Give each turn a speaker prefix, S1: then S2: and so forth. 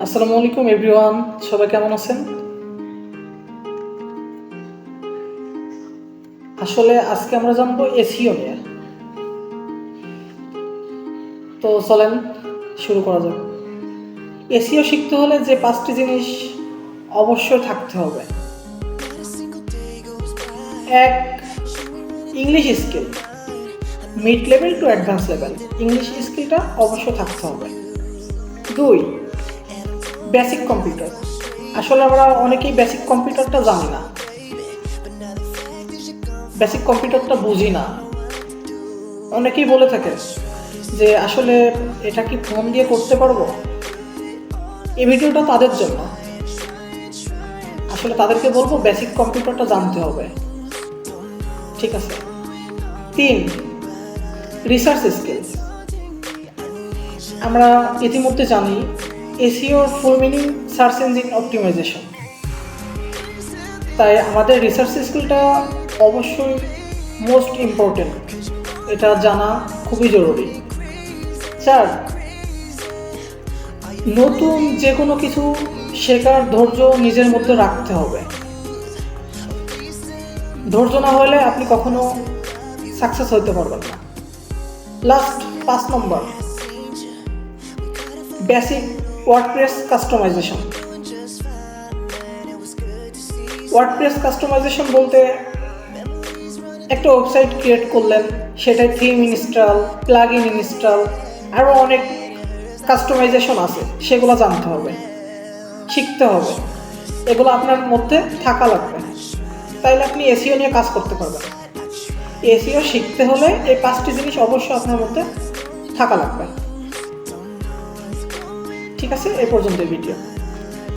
S1: আসসালামু আলাইকুম এভরিওয়ান, সবাই কেমন আছেন? আসলে আজকে আমরা জানবো এসইও নিয়ে। তো চলেন শুরু করা যাক। এসইও শিখতে হলে যে 5টি জিনিস অবশ্যই থাকতে হবে। 1. English skill, mid level to advance level. English স্কিলটা অবশ্যই থাকতে হবে। 2. Basic computer. আসলে আমরা অনেকেই বেসিক কম্পিউটারটা জানি না, বেসিক কম্পিউটারটা বুঝি না। অনেকেই বলে থাকে যে আসলে এটা কি ফোন দিয়ে করতে পারবো। এই ভিডিওটা তাদের জন্য। আসলে তাদেরকে বলবো বেসিক কম্পিউটারটা জানতে হবে, ঠিক আছে। 3. Research skills. আমরা ইতিমধ্যে জানি এসইওর full meaning search engine optimisation, তাই আমাদের রিসার্চ স্কিলটা অবশ্যই মোস্ট ইম্পর্টেন্ট, এটা জানা খুবই জরুরি। 4. নতুন যে কোনো কিছু শেখার ধৈর্য নিজের মধ্যে রাখতে হবে। ধৈর্য না হলে আপনি কখনো সাকসেস হতে পারবেন না। Last 5 number, basic WordPress customisation. WordPress customisation বলতে একটা ওয়েবসাইট ক্রিয়েট করলেন, সেটায় থিম ইনস্টল, প্লাগইন ইনস্টল, আরও অনেক কাস্টমাইজেশন আছে, সেগুলো জানতে হবে, শিখতে হবে। এগুলো আপনার মধ্যে থাকা লাগবে, তাইলে আপনি এসইও নিয়ে কাজ করতে পারবেন। এসইও শিখতে হলে এই 5টি জিনিস অবশ্যই আপনার মধ্যে থাকা লাগবে। ঠিক আছে, এই পর্যন্ত ভিডিও।